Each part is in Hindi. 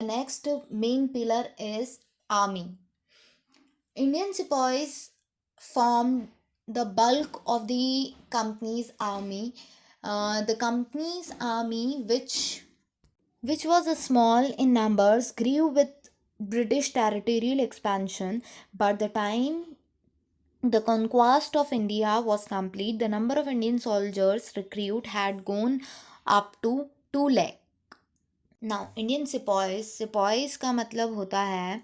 Next main pillar is army. Indian sepoys formed the bulk of the company's army. The company's army, which was small in numbers, grew with British territorial expansion. But the time the conquest of India was complete, the number of Indian soldiers recruit had gone up to 2 lakh. Now, Indian sepoys का मतलब होता है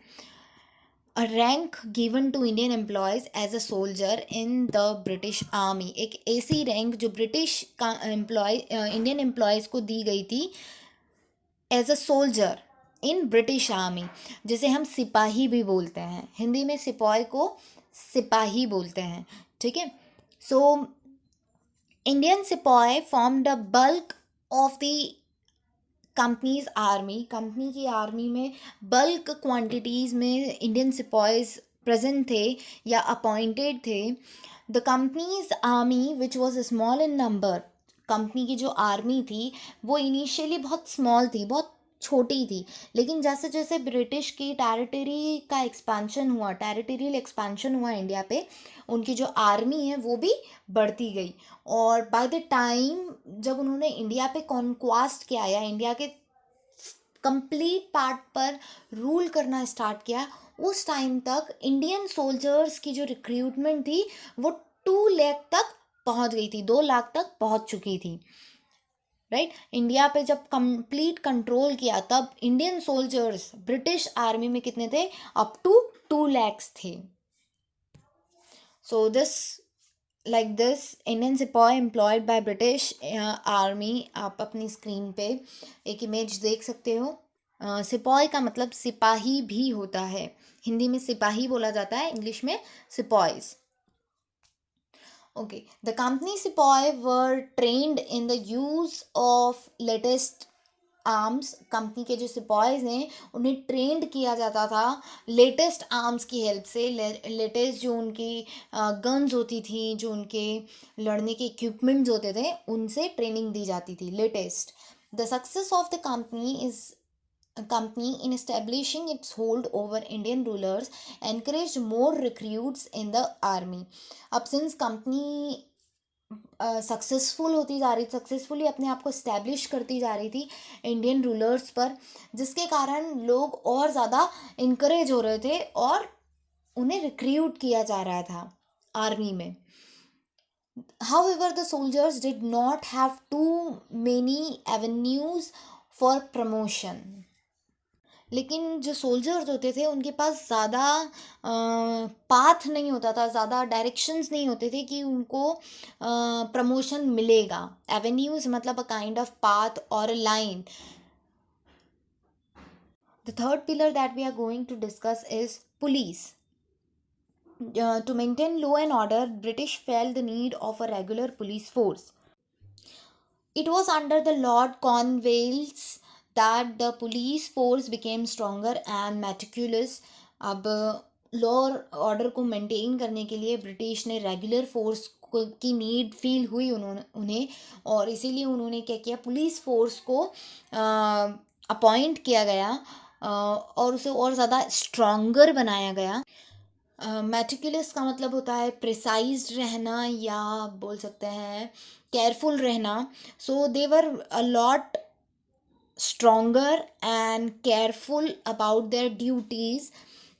a rank given to Indian employees as a soldier in the British Army. एक ऐसी रैंक जो ब्रिटिश का इंडियन एम्प्लॉयज़ को दी गई थी as a soldier in British army, जिसे हम सिपाही भी बोलते हैं। हिंदी में सिपाही को सिपाही बोलते हैं, ठीक है। सो इंडियन सिपाही form the bulk of the companies army. Company की आर्मी में बल्क क्वांटिटीज़ में इंडियन सिपाहीज प्रेजेंट थे या अपॉइंटेड थे। The companies army which was small in number, company की जो आर्मी थी वो इनिशियली बहुत स्मॉल थी, बहुत छोटी थी, लेकिन जैसे जैसे ब्रिटिश की टेरिटरी का एक्सपेंशन हुआ, टेरिटरियल एक्सपेंशन हुआ इंडिया पे, उनकी जो आर्मी है वो भी बढ़ती गई। और बाय द टाइम जब उन्होंने इंडिया पे कॉन्क्वास्ट किया या इंडिया के कंप्लीट पार्ट पर रूल करना स्टार्ट किया, उस टाइम तक इंडियन सोल्जर्स की जो रिक्रूटमेंट थी वो 2 लाख तक पहुंच गई थी, 2 लाख तक पहुंच चुकी थी, राइट। इंडिया पे जब कंप्लीट कंट्रोल किया तब इंडियन सोल्जर्स ब्रिटिश आर्मी में कितने थे? अप टू 2 lakhs थे। So this like this Indian सिपाही एम्प्लॉयड बाय ब्रिटिश आर्मी। आप अपनी स्क्रीन पे एक इमेज देख सकते हो। सिपाही का मतलब सिपाही भी होता है, हिंदी में सिपाही बोला जाता है, इंग्लिश में सिपाहीज। Okay, the company सिपाही were trained in the use of latest arms. Company के जो सिपाहीज हैं उन्हें ट्रेंड किया जाता था लेटेस्ट आर्म्स की हेल्प से। लेटेस्ट जो उनकी गन्स होती थी, जो उनके लड़ने के इक्विपमेंट्स होते थे, उनसे ट्रेनिंग दी जाती थी latest. The success of the company in establishing its hold over Indian rulers encouraged more recruits in the army. अब सिंस कंपनी सक्सेसफुली अपने आप को इस्टेब्लिश करती जा रही थी इंडियन रूलर्स पर, जिसके कारण लोग और ज़्यादा इनकरेज हो रहे थे और उन्हें रिक्रूट किया जा रहा था आर्मी में। However, the soldiers did not have too many avenues for promotion. लेकिन जो सोल्जर्स होते थे उनके पास ज़्यादा पाथ नहीं होता था, ज़्यादा डायरेक्शंस नहीं होते थे कि उनको प्रमोशन मिलेगा। एवेन्यूज़ मतलब अ काइंड ऑफ पाथ और a line. The third pillar that we are going to discuss is police. To maintain law and order, British felt the need of a regular police force. It was under the Lord Cornwallis that the police force became stronger and meticulous. अब लॉ ऑर्डर को मेंटेन करने के लिए ब्रिटिश ने रेगुलर फोर्स की नीड फील हुई उन्हें, और इसीलिए उन्होंने क्या किया, पुलिस फोर्स को अपॉइंट किया गया और उसे और ज़्यादा स्ट्रॉन्गर बनाया गया। मेटिकुलस का मतलब होता है प्रिसाइज्ड रहना या बोल सकते हैं केयरफुल रहना। So they were a lot stronger and careful about their duties.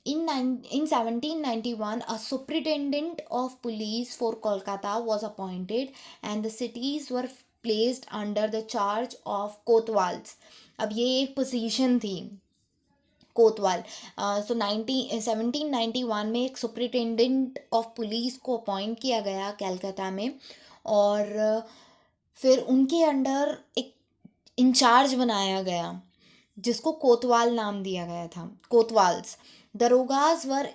In 1791, a superintendent of police for Kolkata was appointed and the cities were placed under the charge of कोतवाल्स। अब ये एक पोजीशन थी कोतवाल। सो 1791 में एक सुपरिटेंडेंट ऑफ पुलिस को अपॉइंट किया गया कैलकाटा में, और फिर उनके अंडर एक इंचार्ज बनाया गया जिसको कोतवाल नाम दिया गया था, कोतवाल्स। दरोगाज वर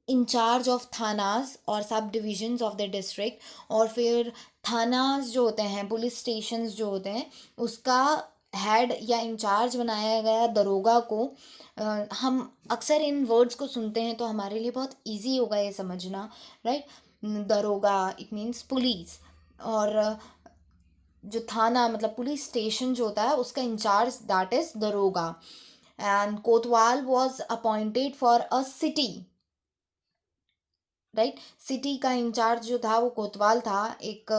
इंचार्ज ऑफ थानाज और सब डिविजन्स ऑफ द डिस्ट्रिक्ट, और फिर थानाज जो होते हैं, पुलिस स्टेशंस जो होते हैं, उसका हेड या इंचार्ज बनाया गया दरोगा को। हम अक्सर इन वर्ड्स को सुनते हैं तो हमारे लिए बहुत इजी होगा ये समझना, राइट। दरोगा इट मीन्स पुलिस, और जो थाना मतलब पुलिस स्टेशन जो होता है उसका इंचार्ज दैट इज दरोगा. And Kotwal was appointed for a city, right. City का इंचार्ज जो था वो कोतवाल था. एक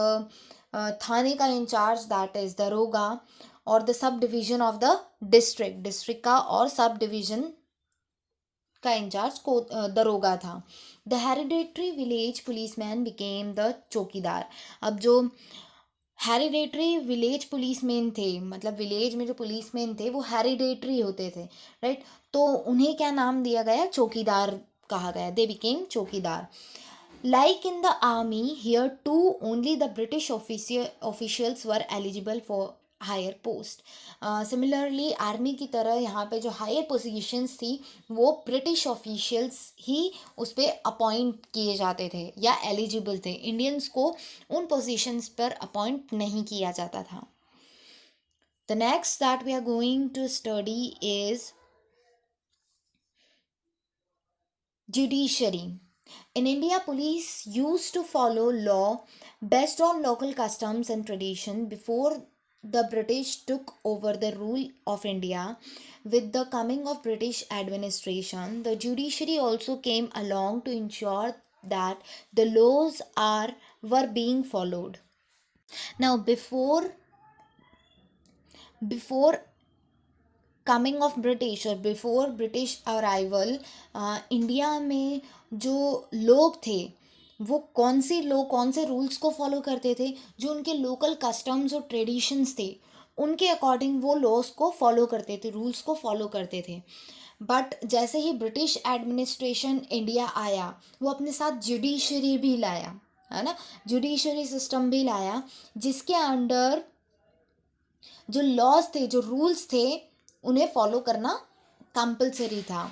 थाने का इंचार्ज दैट इज दरोगा, और the sub division of the district, district का और सब डिवीजन का इंचार्ज को दरोगा था. The hereditary village policeman became the चौकीदार. अब जो हेरिडेटरी विलेज पुलिसमैन थे, मतलब विलेज में जो पुलिसमैन थे वो हेरिडेटरी होते थे, राइट. तो उन्हें क्या नाम दिया गया, चौकीदार कहा गया. दे बिकेम चौकीदार. Like in the army, here too only the British officials were eligible for higher post. Similarly, army की तरह यहाँ पे जो हायर पोजीशंस थी वो ब्रिटिश ऑफिशियल्स ही उस पर अपॉइंट किए जाते थे या एलिजिबल थे. इंडियंस को उन पोजीशंस पर अपॉइंट नहीं किया जाता था. The next that we are going to study is judiciary. In India, police used to follow law based on local customs and tradition before the British took over the rule of India. With the coming of British administration, the judiciary also came along to ensure that the laws were being followed. Now, before coming of British और बिफोर ब्रिटिश अराइवल, इंडिया में जो लोग थे वो कौन से रूल्स को फॉलो करते थे, जो उनके लोकल कस्टम्स और ट्रेडिशंस थे उनके अकॉर्डिंग वो लॉज को फॉलो करते थे, रूल्स को फॉलो करते थे. बट जैसे ही ब्रिटिश एडमिनिस्ट्रेशन इंडिया आया वो अपने साथ जुडिशरी भी लाया, है ना, जुडिशरी सिस्टम भी लाया, जिसके अंडर जो लॉज थे, जो रूल्स थे, उन्हें फॉलो करना कंपलसरी था.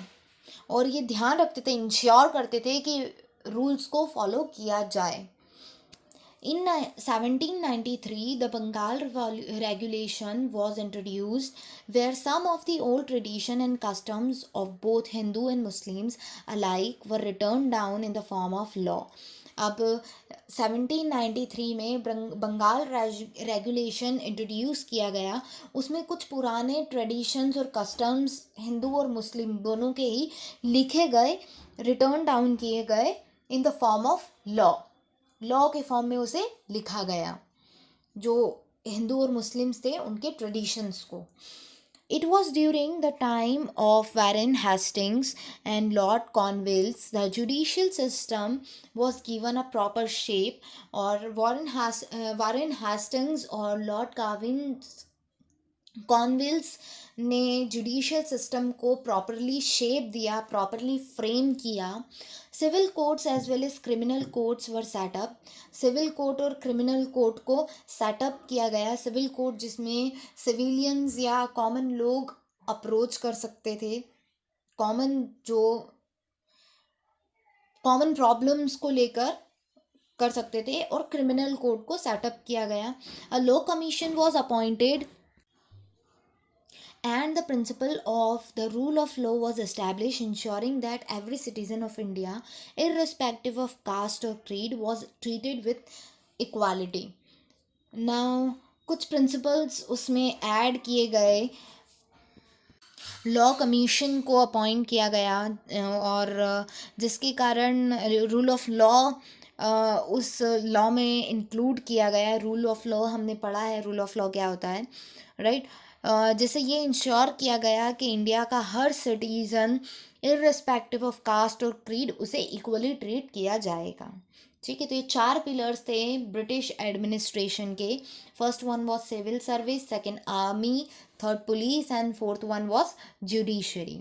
और ये ध्यान रखते थे, इंश्योर करते थे कि रूल्स को फॉलो किया जाए. In 1793, the Bengal regulation was introduced, where some of the old tradition and customs of both Hindu and Muslims alike were written down in the form of law. अब 1793 में बंगाल रेगुलेशन इंट्रोड्यूस किया गया. उसमें कुछ पुराने ट्रेडिशंस और कस्टम्स हिंदू और मुस्लिम दोनों के ही लिखे गए, रिटर्न डाउन किए गए in the form of law के फॉर्म में उसे लिखा गया, जो हिंदू और मुस्लिम्स थे उनके ट्रेडिशंस को. It was during the time of Warren Hastings and Lord Cornwallis the judicial system was given a proper shape. और Warren Hastings और Lord Cornwallis ने जुडिशियल सिस्टम को प्रॉपरली शेप दिया, प्रॉपरली फ्रेम किया. Civil courts as well as criminal courts were set up. Civil court और क्रिमिनल कोर्ट को सेटअप किया गया. सिविल कोर्ट जिसमें सिविलियंस या कॉमन लोग अप्रोच कर सकते थे, कॉमन प्रॉब्लम्स को लेकर कर सकते थे, और क्रिमिनल कोर्ट को सेटअप किया गया. A law commission was appointed and the principle of the rule of law was established, ensuring that every citizen of India, irrespective of caste or creed, was treated with equality. Now कुछ प्रिंसिपल्स उसमें ऐड किए गए. लॉ कमीशन को अपॉइंट किया गया, और जिसके कारण रूल ऑफ लॉ उस लॉ में इंक्लूड किया गया. रूल ऑफ लॉ हमने पढ़ा है, रूल ऑफ लॉ क्या होता है, राइट. जैसे ये इंश्योर किया गया कि इंडिया का हर सिटीज़न इर्रेस्पेक्टिव ऑफ कास्ट और क्रीड उसे इक्वली ट्रीट किया जाएगा. ठीक है, तो ये 4 पिलर्स थे ब्रिटिश एडमिनिस्ट्रेशन के. First one was civil service, second army, third police, and fourth one was judiciary.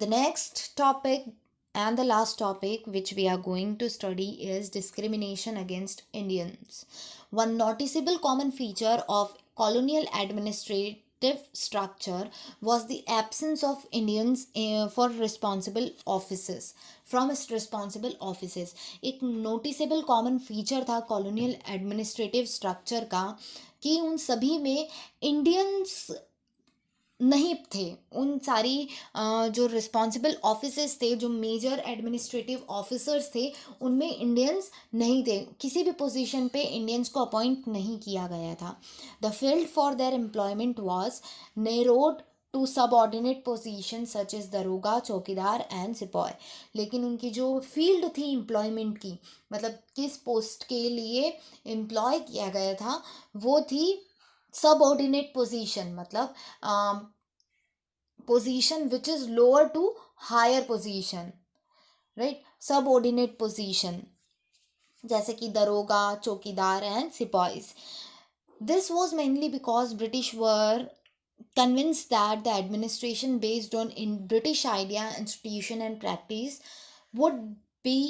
The next topic and the last topic which we are going to study is discrimination against Indians. One noticeable common feature of colonial administrative structure was the absence of Indians for responsible offices, from responsible offices. एक noticeable common feature था colonial administrative structure का कि उन सभी में Indians नहीं थे। उन सारी जो रिस्पॉन्सिबल ऑफिसर्स थे, जो मेजर एडमिनिस्ट्रेटिव ऑफिसर्स थे, उनमें इंडियंस नहीं थे। किसी भी पोजीशन पे इंडियंस को अपॉइंट नहीं किया गया था। The field for their employment was narrowed to subordinate position such as daroga, chowkidar and सिपाही। लेकिन उनकी जो फील्ड थी एम्प्लॉयमेंट की, मतलब किस पोस्ट के लिए एम्प्लॉय किया गया था, वो थी सबऑर्डिनेट पोजीशन, मतलब position which is lower to higher position, right? Subordinate position, जैसे कि दरोगा, chowkidar and सिपाहीज. This was mainly because British were convinced that the administration based on in British idea, institution and practice would be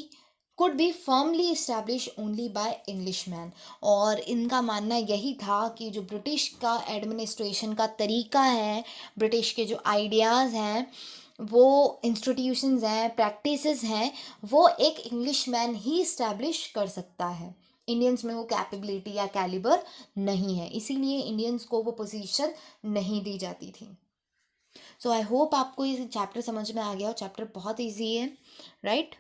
could be firmly established only by Englishmen. और इनका मानना यही था कि जो ब्रिटिश का एडमिनिस्ट्रेशन का तरीका है, ब्रिटिश के जो आइडियाज़ हैं, वो इंस्टीट्यूशंस हैं, प्रैक्टिसेस हैं, वो एक इंग्लिशमैन ही इस्टेब्लिश कर सकता है. इंडियंस में वो कैपेबिलिटी या कैलिबर नहीं है, इसीलिए इंडियंस को वो पोजीशन नहीं दी जाती थी. सो आई होप आपको ये चैप्टर समझ में आ गया. और चैप्टर बहुत ईजी है, राइट?